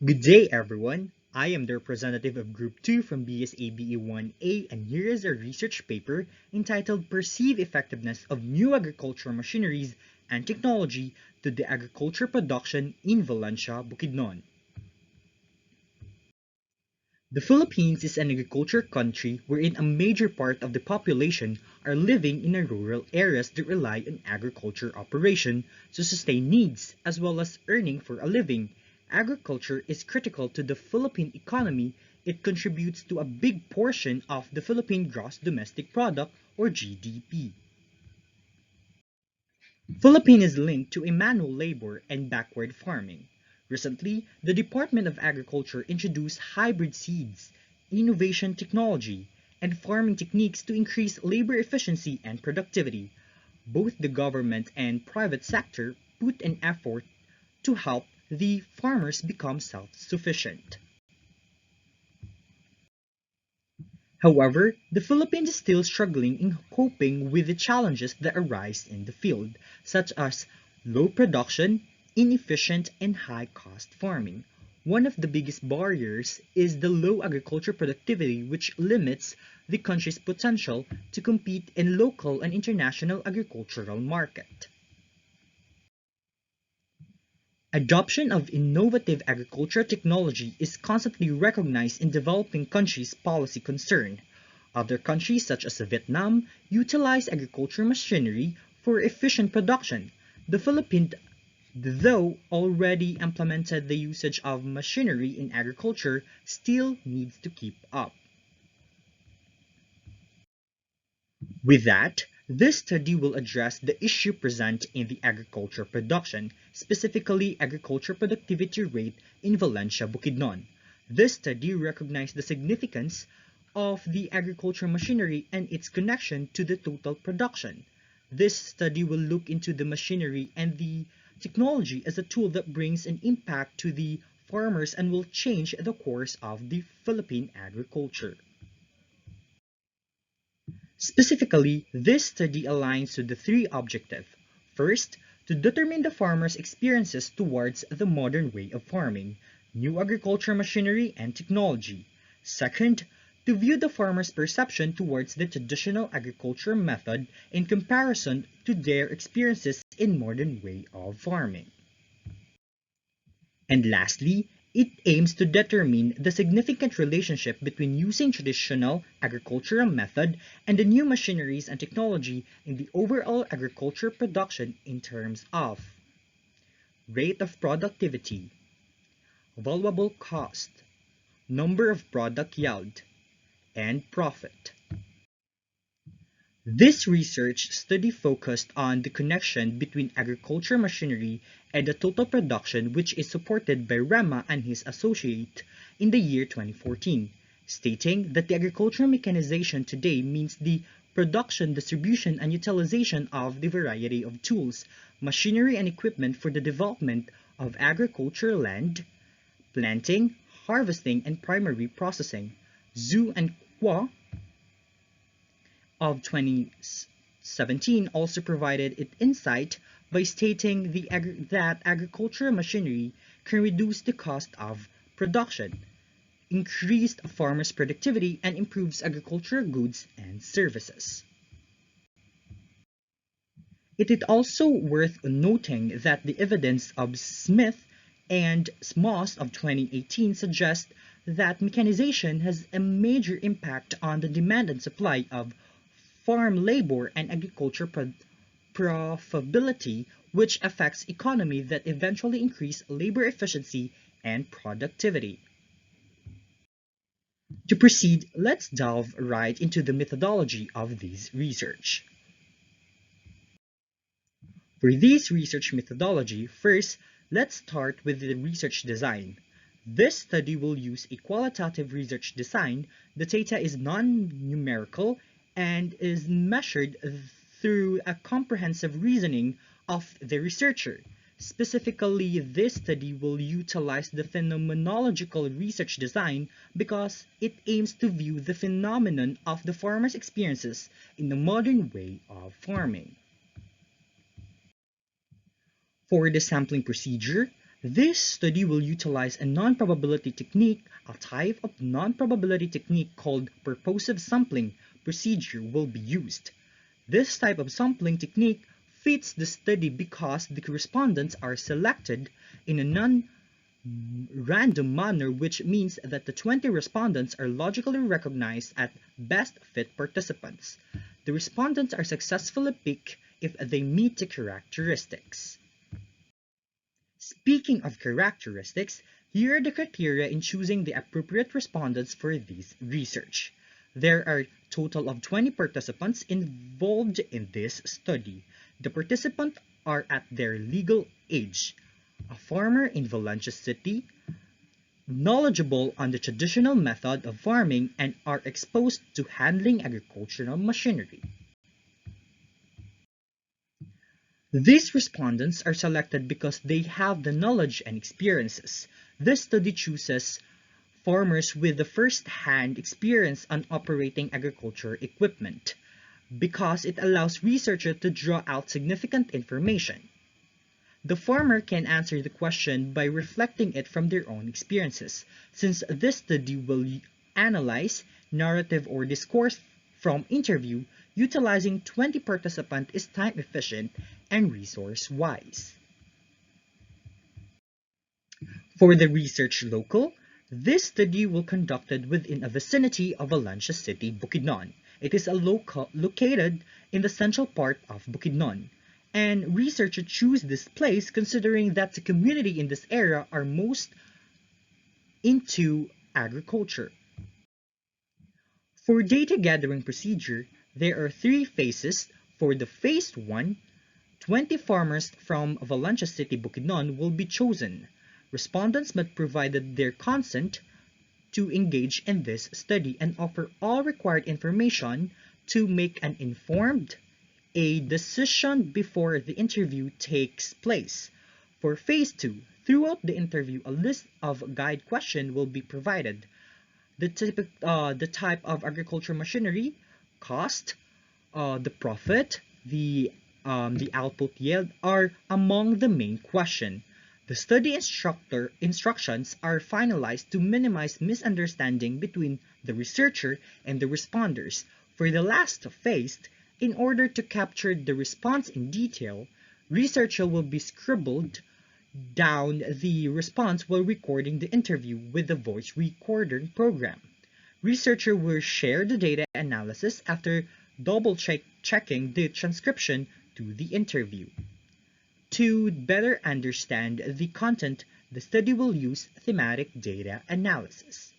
Good day, everyone. I am the representative of Group 2 from BSABE 1A, and here is a research paper entitled Perceived Effectiveness of New Agricultural Machineries and Technology to the Agriculture Production in Valencia, Bukidnon. The Philippines is an agriculture country wherein a major part of the population are living in rural areas that rely on agriculture operation to sustain needs as well as earning for a living. Agriculture is critical to the Philippine economy. It contributes to a big portion of the Philippine gross domestic product or GDP. Philippines is linked to manual labor and backward farming. Recently, the Department of Agriculture introduced hybrid seeds, innovation technology, and farming techniques to increase labor efficiency and productivity. Both the government and private sector put an effort to help the farmers become self-sufficient. However, the Philippines is still struggling in coping with the challenges that arise in the field, such as low production, inefficient, and high-cost farming. One of the biggest barriers is the low agriculture productivity, which limits the country's potential to compete in local and international agricultural market. Adoption of innovative agriculture technology is constantly recognized in developing countries' policy concern. Other countries such as Vietnam utilize agriculture machinery for efficient production. The Philippines, though already implemented the usage of machinery in agriculture, still needs to keep up. With that, this study will address the issue present in the agriculture production, specifically agriculture productivity rate in Valencia, Bukidnon. This study recognized the significance of the agriculture machinery and its connection to the total production. This study will look into the machinery and the technology as a tool that brings an impact to the farmers and will change the course of the Philippine agriculture. Specifically, this study aligns to the three objectives. First, to determine the farmer's experiences towards the modern way of farming, new agriculture machinery and technology. Second, to view the farmer's perception towards the traditional agriculture method in comparison to their experiences in modern way of farming. And lastly, it aims to determine the significant relationship between using traditional agricultural method and the new machineries and technology in the overall agriculture production in terms of rate of productivity, valuable cost, number of product yield, and profit. This research study focused on the connection between agriculture machinery and the total production, which is supported by Rema and his associate in the year 2014, stating that the agricultural mechanization today means the production, distribution, and utilization of the variety of tools, machinery, and equipment for the development of agricultural land, planting, harvesting, and primary processing. Zhu and Kwa of 2017 also provided it insight by stating that agricultural machinery can reduce the cost of production, increase farmers' productivity, and improves agricultural goods and services. It is also worth noting that the evidence of Smith and Smoss of 2018 suggests that mechanization has a major impact on the demand and supply of farm labor and agriculture profitability, which affects economy that eventually increase labor efficiency and productivity. To proceed, let's delve right into the methodology of this research. For this research methodology, first, let's start with the research design. This study will use a qualitative research design. The data is non-numerical and is measured through a comprehensive reasoning of the researcher. Specifically, this study will utilize the phenomenological research design because it aims to view the phenomenon of the farmer's experiences in the modern way of farming. For the sampling procedure, This study will utilize a non-probability technique. A type of non-probability technique called purposive sampling procedure will be used. This type of sampling technique fits the study because the respondents are selected in a non-random manner, which means that the 20 respondents are logically recognized as best fit participants. The respondents are successfully picked if they meet the characteristics. Speaking of characteristics, here are the criteria in choosing the appropriate respondents for this research. There are a total of 20 participants involved in this study. The participants are at their legal age, a farmer in Valencia City, knowledgeable on the traditional method of farming, and are exposed to handling agricultural machinery. These respondents are selected because they have the knowledge and experiences. This study chooses farmers with the first-hand experience on operating agriculture equipment because it allows researchers to draw out significant information. The farmer can answer the question by reflecting it from their own experiences, since this study will analyze narrative or discourse from interview. Utilizing 20 participants is time efficient and resource wise. For the research local, this study will conducted within a vicinity of Valencia City, Bukidnon. It is located in the central part of Bukidnon, and researchers choose this place considering that the community in this area are most into agriculture. For data gathering procedure, there are 3 phases. For the phase 1, 20 farmers from Valencia City, Bukidnon will be chosen. Respondents must provide their consent to engage in this study and offer all required information to make an informed decision before the interview takes place. For phase 2, throughout the interview, a list of guide questions will be provided. The type of agricultural machinery, cost, the profit, the output yield are among the main questions. The study instructions are finalized to minimize misunderstanding between the researcher and the responders. For the last phase, in order to capture the response in detail, researcher will be scribbled down the response while recording the interview with the voice recording program. Researcher will share the data analysis after checking the transcription to the interview. To better understand the content, the study will use thematic data analysis.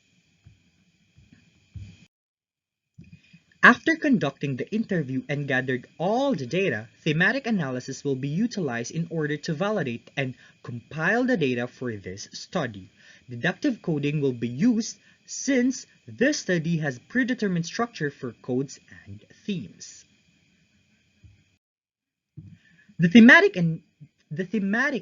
After conducting the interview and gathered all the data, thematic analysis will be utilized in order to validate and compile the data for this study. Deductive coding will be used since this study has predetermined structure for codes and themes. The thematic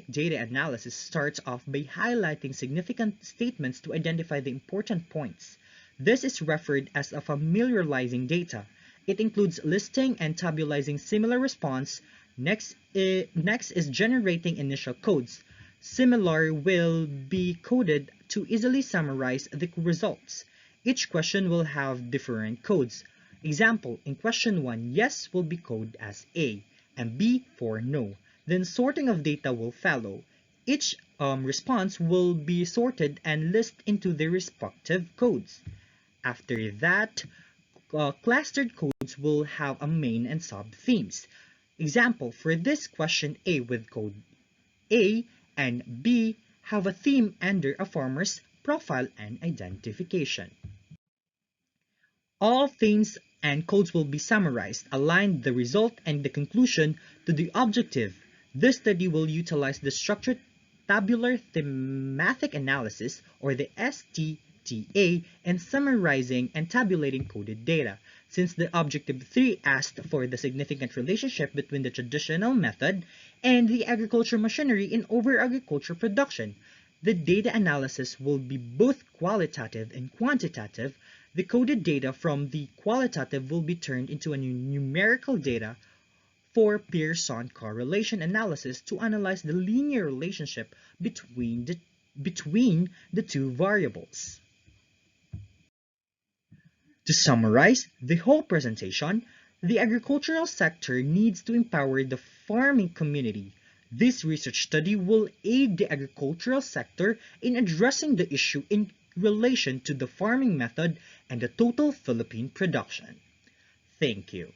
data analysis starts off by highlighting significant statements to identify the important points. This is referred as a familiarizing data. It includes listing and tabulating similar response. Next is generating initial codes. Similar will be coded to easily summarize the results. Each question will have different codes. Example, in question 1, yes will be coded as A and B for no. Then sorting of data will follow. Each response will be sorted and listed into their respective codes. After that, clustered codes will have a main and sub-themes. Example, for this question A with code A and B have a theme under a farmer's profile and identification. All themes and codes will be summarized, align the result and the conclusion to the objective. This study will utilize the structured tabular thematic analysis or the STTA in summarizing and tabulating coded data. Since the objective 3 asked for the significant relationship between the traditional method and the agricultural machinery in agriculture production, the data analysis will be both qualitative and quantitative. The coded data from the qualitative will be turned into a numerical data 4. Pearson correlation analysis to analyze the linear relationship between the two variables. To summarize the whole presentation, the agricultural sector needs to empower the farming community. This research study will aid the agricultural sector in addressing the issue in relation to the farming method and the total Philippine production. Thank you.